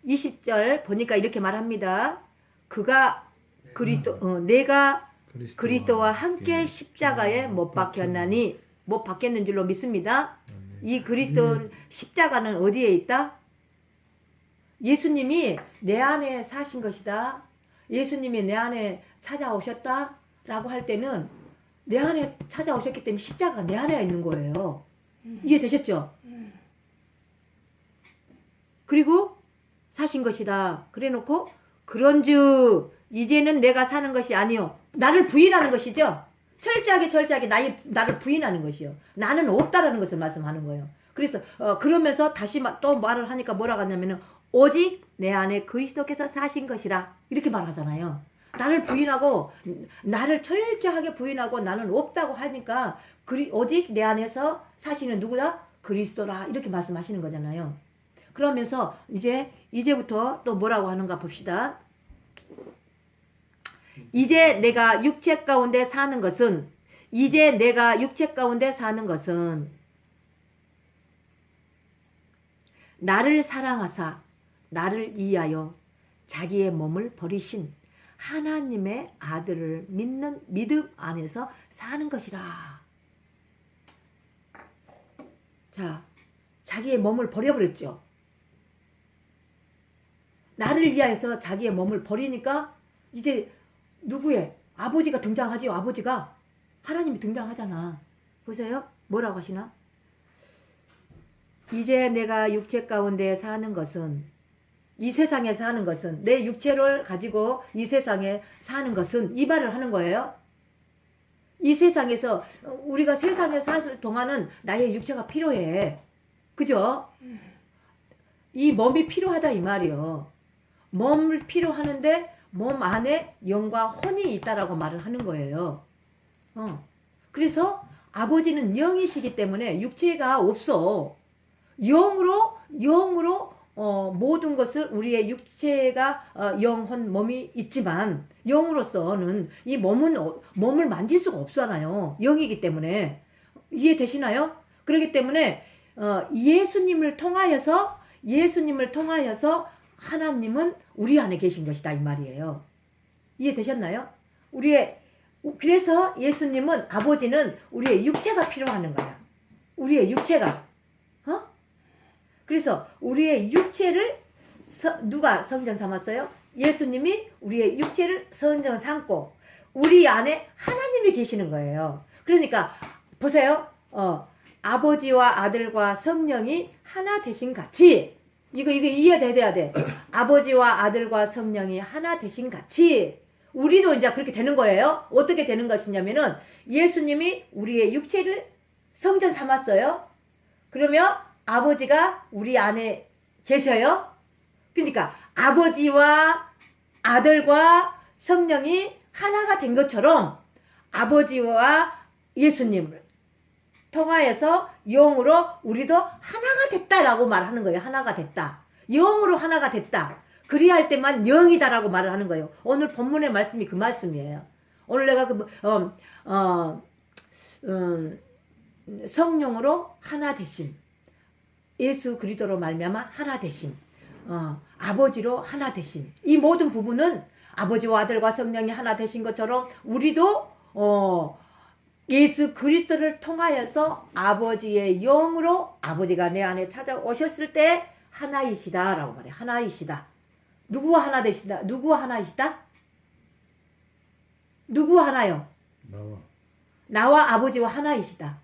20절 보니까 이렇게 말합니다. 그가 내가 그리스도와 함께 십자가에 못 박혔나니. 못 박혔는 줄로 믿습니다. 이 그리스도 십자가는 어디에 있다? 예수님이 내 안에 사신 것이다. 예수님이 내 안에 찾아오셨다 라고 할 때는 내 안에 찾아오셨기 때문에 십자가가 내 안에 있는 거예요. 이해되셨죠? 그리고 사신 것이다. 그래놓고 그런즉 이제는 내가 사는 것이 아니요. 나를 부인하는 것이죠. 철저하게 나를 부인하는 것이요. 나는 없다라는 것을 말씀하는 거예요. 그래서 그러면서 다시 또 말을 하니까 뭐라고 하냐면은 오직 내 안에 그리스도께서 사신 것이라 이렇게 말하잖아요. 나를 부인하고 나를 철저하게 부인하고 나는 없다고 하니까 오직 내 안에서 사시는 누구다? 그리스도라 이렇게 말씀하시는 거잖아요. 그러면서 이제부터 또 뭐라고 하는가 봅시다. 이제 내가 육체 가운데 사는 것은 나를 사랑하사 나를 위하여 자기의 몸을 버리신 하나님의 아들을 믿는 믿음 안에서 사는 것이라. 자, 자기의 몸을 버려버렸죠. 나를 위하여서 자기의 몸을 버리니까 이제 누구의? 아버지가 등장하지요. 아버지가. 하나님이 등장하잖아. 보세요. 뭐라고 하시나? 이제 내가 육체 가운데 사는 것은 이 세상에 사는 것은 내 육체를 가지고 이 세상에 사는 것은 이 말을 하는 거예요. 이 세상에서 우리가 세상에 살 동안은 나의 육체가 필요해. 그죠? 이 몸이 필요하다 이 말이요. 몸을 필요하는데 몸 안에 영과 혼이 있다라고 말을 하는 거예요. 그래서 아버지는 영이시기 때문에 육체가 없어. 영으로 모든 것을 우리의 육체가 영혼 몸이 있지만 영으로서는 이 몸을 만질 수가 없잖아요. 영이기 때문에. 이해되시나요? 그렇기 때문에 예수님을 통하여서 하나님은 우리 안에 계신 것이다 이 말이에요. 이해되셨나요? 그래서 예수님은 아버지는 우리의 육체가 필요하는 거야. 우리의 육체가. 그래서 우리의 육체를 누가 성전 삼았어요? 예수님이 우리의 육체를 성전 삼고 우리 안에 하나님이 계시는 거예요. 그러니까 보세요. 아버지와 아들과 성령이 하나 되신 같이 이거 이해돼야 돼. 아버지와 아들과 성령이 하나 되신 같이 우리도 이제 그렇게 되는 거예요. 어떻게 되는 것이냐면은 예수님이 우리의 육체를 성전 삼았어요. 그러면 아버지가 우리 안에 계셔요. 그러니까 아버지와 아들과 성령이 하나가 된 것처럼 아버지와 예수님을 통하여서 영으로 우리도 하나가 됐다라고 말하는 거예요. 하나가 됐다. 영으로 하나가 됐다. 그리할 때만 영이다라고 말을 하는 거예요. 오늘 본문의 말씀이 그 말씀이에요. 오늘 내가 성령으로 하나 되신 예수 그리스도로 말미암아 하나 되신 아버지로 하나 되신 이 모든 부분은 아버지와 아들과 성령이 하나 되신 것처럼 우리도 예수 그리스도를 통하여서 아버지의 영으로 아버지가 내 안에 찾아오셨을 때 하나이시다라고 말해요. 하나이시다. 누구와 하나 되시다? 누구와 하나이시다? 누구와 하나요? 나와 아버지와 하나이시다.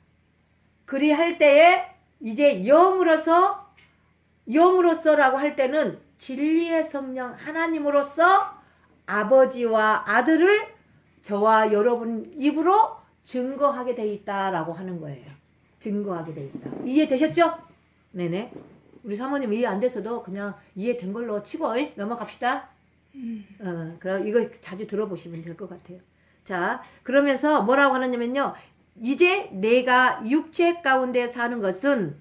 그리할 때에 이제 영으로서라고 할 때는 진리의 성령 하나님으로서 아버지와 아들을 저와 여러분 입으로 증거하게 돼 있다라고 하는 거예요. 증거하게 돼 있다. 이해되셨죠? 네네. 우리 사모님 이해 안 돼서도 그냥 이해된 걸로 치고 넘어갑시다. 그럼 이거 자주 들어보시면 될 것 같아요. 자, 그러면서 뭐라고 하느냐면요. 이제 내가 육체 가운데 사는 것은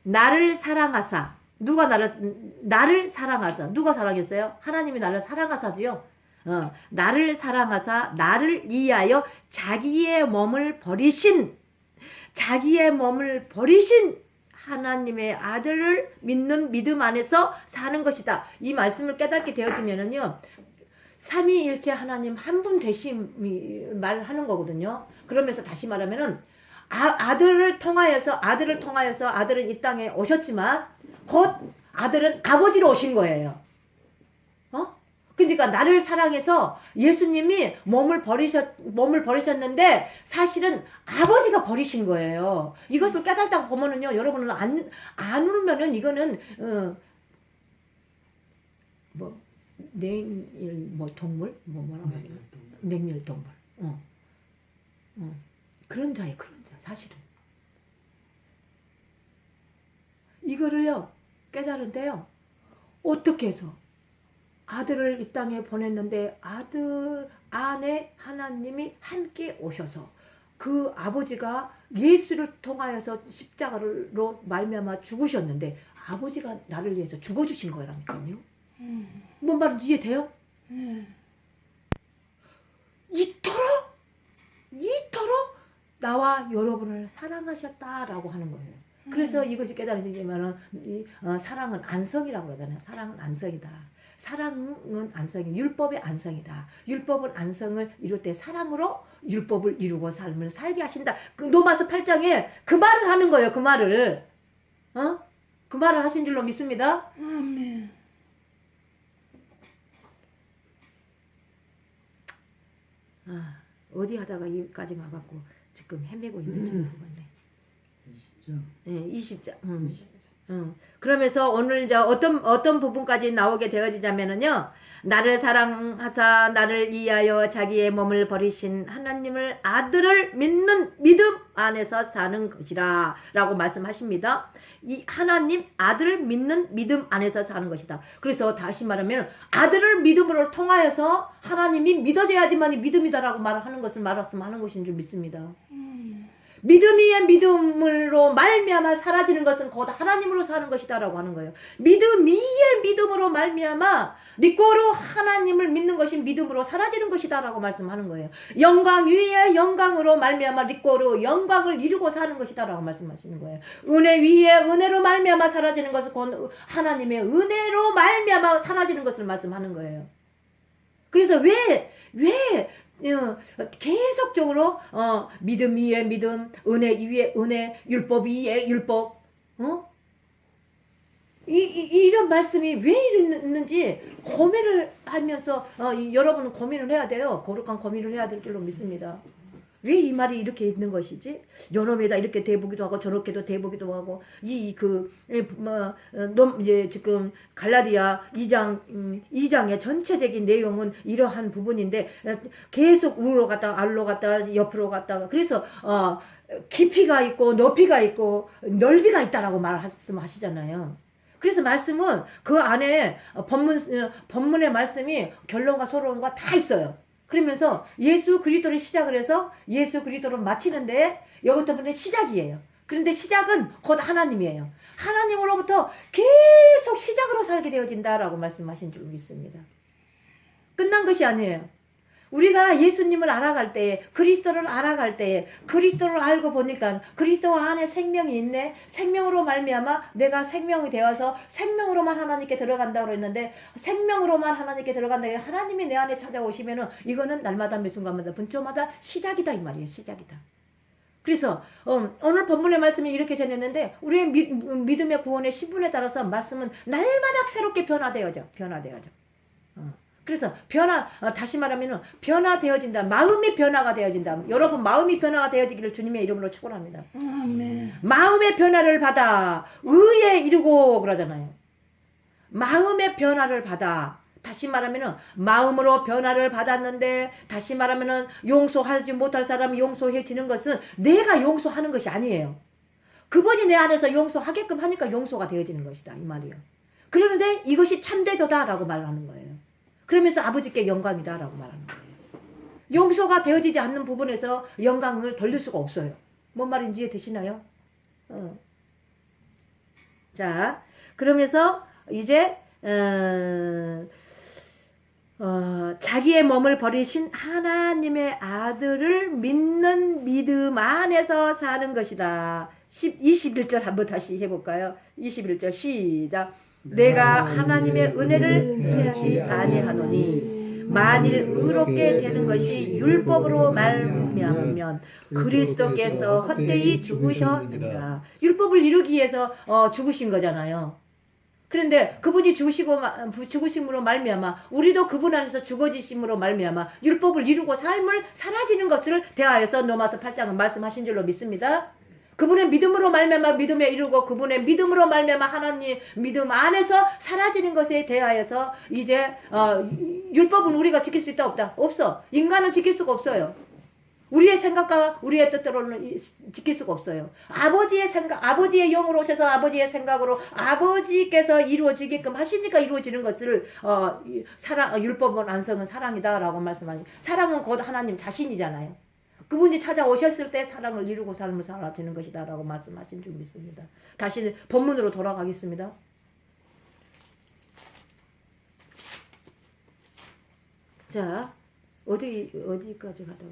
나를 사랑하사. 누가 나를 사랑하사. 누가 사랑했어요? 하나님이 나를 사랑하사지요. 나를 사랑하사 나를 이해하여 자기의 몸을 버리신 하나님의 아들을 믿는 믿음 안에서 사는 것이다. 이 말씀을 깨닫게 되어지면은요. 삼위일체 하나님 한 분 되심이 말을 하는 거거든요. 그러면서 다시 말하면은 아들을 통하여서 아들은 이 땅에 오셨지만 곧 아들은 아버지로 오신 거예요. 그러니까 나를 사랑해서 예수님이 몸을 버리셨는데 사실은 아버지가 버리신 거예요. 이것을 깨닫다 보면은요, 여러분은 안 울면은 이거는 동물 뭐라고 해야 되나? 냉혈 동물. 그런 자 사실은 이거를요 깨달은데요 어떻게 해서 아들을 이 땅에 보냈는데 아들 안에 하나님이 함께 오셔서 그 아버지가 예수를 통하여서 십자가로 말미암아 죽으셨는데 아버지가 나를 위해서 죽어주신 거라니까요. 뭔 말인지 이해돼요? 이토록 나와 여러분을 사랑하셨다라고 하는 거예요. 그래서 이것이 깨달아지면은 사랑은 안성이라고 그러잖아요. 사랑은 안성이다. 사랑은 안성이 율법의 안성이다. 율법은 안성을 이룰 때 사랑으로 율법을 이루고 삶을 살게 하신다. 그 로마서 8장에 그 말을 하는 거예요. 그 말을 그 말을 하신 줄로 믿습니다. 아멘. 어디 하다가 여기까지 와갖고 지금 헤매고 있는지 모르겠네. 20장. 네, 20장. 그러면서 오늘 이제 어떤 부분까지 나오게 되어지자면은요. 나를 사랑하사 나를 위하여 자기의 몸을 버리신 하나님을 아들을 믿는 믿음 안에서 사는 것이라 라고 말씀하십니다. 이 하나님 아들을 믿는 믿음 안에서 사는 것이다. 그래서 다시 말하면 아들을 믿음으로 통하여서 하나님이 믿어져야지만 믿음이다라고 말하는 것을 말씀하는 것인 줄 믿습니다. 믿음 위에 믿음으로 말미암아 사라지는 것은 곧 하나님으로 사는 것이다라고 하는 거예요. 믿음 위에 믿음으로 말미암아 니꼬로 하나님을 믿는 것이 믿음으로 사라지는 것이다라고 말씀하는 거예요. 영광 위에 영광으로 말미암아 니꼬로 영광을 이루고 사는 것이다라고 말씀하시는 거예요. 은혜 위에 은혜로 말미암아 사라지는 것은 곧 하나님의 은혜로 말미암아 사라지는 것을 말씀하는 거예요. 그래서 왜 계속적으로 믿음 위에 믿음, 은혜 위에 은혜, 율법 위에 율법, 이런 말씀이 왜 있는지 고민을 하면서 여러분은 고민을 해야 돼요. 거룩한 고민을 해야 될 줄로 믿습니다. 왜 이 말이 이렇게 있는 것이지? 요놈에다 이렇게 대보기도 하고 저렇게도 대보기도 하고 이제 지금 갈라디아 2장의 전체적인 내용은 이러한 부분인데 계속 우로 갔다가 알로 갔다가 옆으로 갔다가 그래서 깊이가 있고 높이가 있고 넓이가 있다라고 말씀하시잖아요. 그래서 말씀은 그 안에 본문의 말씀이 결론과 서론과 다 있어요. 그러면서 예수 그리스도를 시작을 해서 예수 그리스도를 마치는데 이것부터는 시작이에요. 그런데 시작은 곧 하나님이에요. 하나님으로부터 계속 시작으로 살게 되어진다라고 말씀하신 줄 믿습니다. 끝난 것이 아니에요. 우리가 예수님을 알아갈 때에 그리스도를 알아갈 때에 그리스도를 알고 보니까 그리스도 안에 생명이 있네. 생명으로 말미암아 내가 생명이 되어서 생명으로만 하나님께 들어간다고 했는데 생명으로만 하나님께 들어간다. 하나님이 내 안에 찾아오시면은 이거는 날마다 매 순간마다 분초마다 시작이다 이 말이에요. 시작이다. 그래서 오늘 본문의 말씀이 이렇게 전했는데 우리의 믿음의 구원의 신분에 따라서 말씀은 날마다 새롭게 변화되어져. 그래서 다시 말하면 변화되어진다. 마음이 변화가 되어진다. 여러분 마음이 변화가 되어지기를 주님의 이름으로 축원합니다. 아멘. 마음의 변화를 받아 의에 이르고 그러잖아요. 마음의 변화를 받아. 다시 말하면 마음으로 변화를 받았는데 다시 말하면 용서하지 못할 사람이 용서해지는 것은 내가 용서하는 것이 아니에요. 그분이 내 안에서 용서하게끔 하니까 용서가 되어지는 것이다 이 말이에요. 그러는데 이것이 참되도다라고 말하는 거예요. 그러면서 아버지께 영광이다라고 말하는 거예요. 용서가 되어지지 않는 부분에서 영광을 돌릴 수가 없어요. 뭔 말인지 이해되시나요? 자, 그러면서 이제 자기의 몸을 버리신 하나님의 아들을 믿는 믿음 안에서 사는 것이다. 21절 한번 다시 해볼까요? 21절 시작. 내가 하나님의 은혜를 피하지 아니하노니 만일 의롭게 되는 것이 율법으로 말미암으면 그리스도께서 헛되이 죽으셨느니라. 율법을 이루기 위해서 죽으신 거잖아요. 그런데 그분이 죽으심으로 말미암아 우리도 그분 안에서 죽어지심으로 말미암아 율법을 이루고 삶을 사라지는 것을 대하여서 로마서 8장은 말씀하신 줄로 믿습니다. 그분의 믿음으로 말미암아 믿음에 이르고 그분의 믿음으로 말미암아 하나님 믿음 안에서 사라지는 것에 대하여서 이제 율법은 우리가 지킬 수 있다 없다? 없어. 인간은 지킬 수가 없어요. 우리의 생각과 우리의 뜻대로는 지킬 수가 없어요. 아버지의 생각, 아버지의 영으로 오셔서 아버지의 생각으로 아버지께서 이루어지게끔 하시니까 이루어지는 것을 율법은 완성은 사랑이다라고 말씀하니 사랑은 곧 하나님 자신이잖아요. 그분이 찾아오셨을 때 사랑을 이루고 삶을 살아지는 것이다 라고 말씀하신 줄 믿습니다. 다시 본문으로 돌아가겠습니다. 자, 어디까지 가다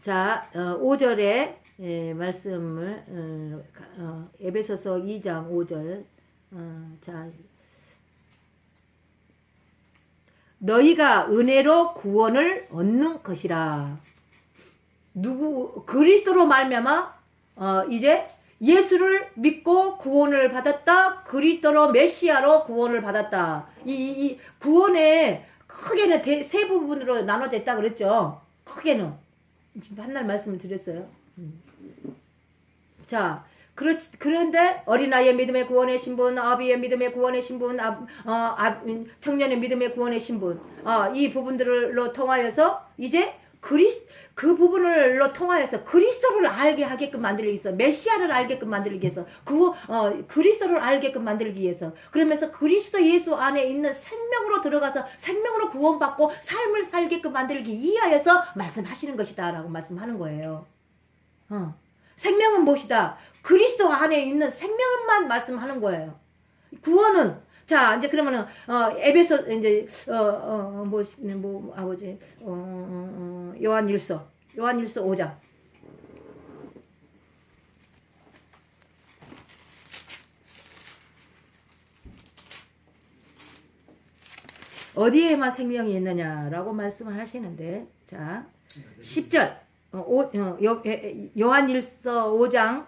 자, 5절에 말씀을 에베소서 2장 5절 자 너희가 은혜로 구원을 얻는 것이라. 그리스도로 말미암아 이제 예수를 믿고 구원을 받았다. 그리스도로 메시아로 구원을 받았다. 이 구원의 크게는 세 부분으로 나눠져 있다 그랬죠. 크게는 한날 말씀을 드렸어요. 자, 그런데 어린아이의 믿음의 구원의 신분, 아비의 믿음의 구원의 신분, 청년의 믿음의 구원의 신분, 이 부분들로 통하여서 이제 그 부분을로 통하여서 그리스도를 알게 하게끔 만들기 위해서, 메시아를 알게끔 만들기 위해서, 그리스도를 알게끔 만들기 위해서, 그러면서 그리스도 예수 안에 있는 생명으로 들어가서 생명으로 구원받고 삶을 살게끔 만들기 위하여서 말씀하시는 것이다라고 말씀하는 거예요. 생명은 무엇이다? 그리스도 안에 있는 생명만 말씀하는 거예요. 구원은 자 이제 그러면은 에베소 이제 아버지 요한일서 5장 어디에만 생명이 있느냐라고 말씀을 하시는데 자 10절 요한일서 5장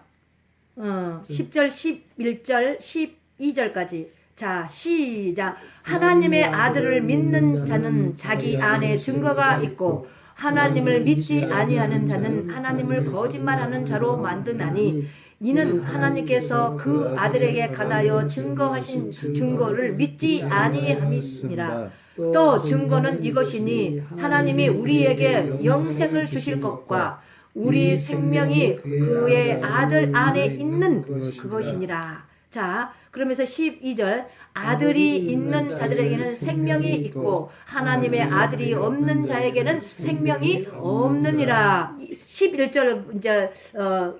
10절 11절 12절까지 자 시작 하나님의 아들을 믿는 자는 자기 안에 증거가 있고 하나님을 믿지 아니하는 자는 하나님을 거짓말하는 자로 만드나니 이는 하나님께서 그 아들에게 관하여 증거하신 증거를 믿지 아니함이니라. 또 증거는 이것이니 하나님이 우리에게 영생을 주실 것과 우리 생명이 그의 아들 안에 있는 그것이니라. 자, 그러면서 12절 아들이 있는 자들에게는 생명이 있고 하나님의 아들이 없는 자에게는 생명이 없느니라. 11절을 이제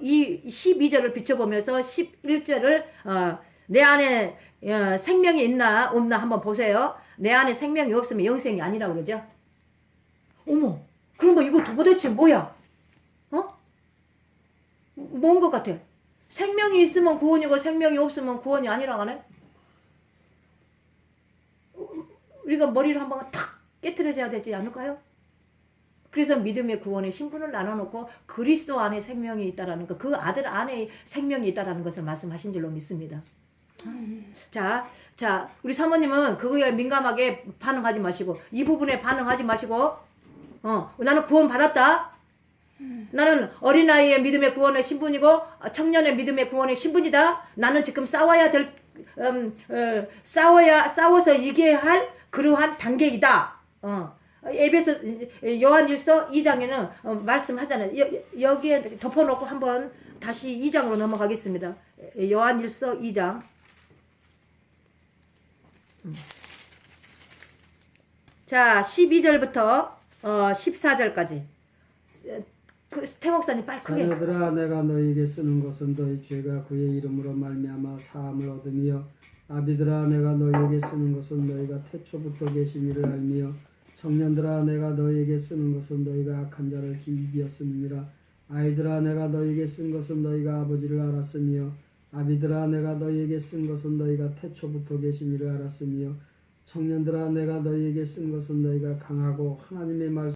이 12절을 비춰보면서 11절을 내 안에 생명이 있나 없나 한번 보세요. 내 안에 생명이 없으면 영생이 아니라고 그러죠. 어머, 그러면 이거 도대체 뭐야? 뭔 것 같아? 생명이 있으면 구원이고 생명이 없으면 구원이 아니라고 하네? 우리가 머리를 한번 탁 깨트려져야 되지 않을까요? 그래서 믿음의 구원의 신분을 나눠놓고 그리스도 안에 생명이 있다라는 것, 그 아들 안에 생명이 있다라는 것을 말씀하신 줄로 믿습니다. 자, 우리 사모님은 그거에 민감하게 반응하지 마시고 이 부분에 반응하지 마시고 나는 구원 받았다. 나는 어린아이의 믿음의 구원의 신분이고 청년의 믿음의 구원의 신분이다. 나는 지금 싸워서 이겨야 할 그러한 단계이다. 에베소 요한일서 2장에는 말씀하잖아요. 여기에 덮어놓고 한번 다시 2장으로 넘어가겠습니다. 요한일서 2장. 자, 12절부터 14절까지. 태목사님 빨리 크게. 자녀들아 내가 너희에게 쓰는 것은 너희 죄가 그의 이름으로 말미암아 사함을 얻으며 아비들아 내가 너희에게 쓰는 것은 너희가 태초부터 계신 이를 알며 청년들아 내가 너희에게 쓰는 것은 너희가 악한 자를 이기었음이니라. 아이들아 내가 너희에게 쓴 것은 너희가 아버지를 알았으며 아비들아 내가 너희에게 쓴 것은 너희가 태초부터 계신 이를 알았으며 청년들아 내가 너희에게 쓴 것은 너희가 강하고 하나님의 말씀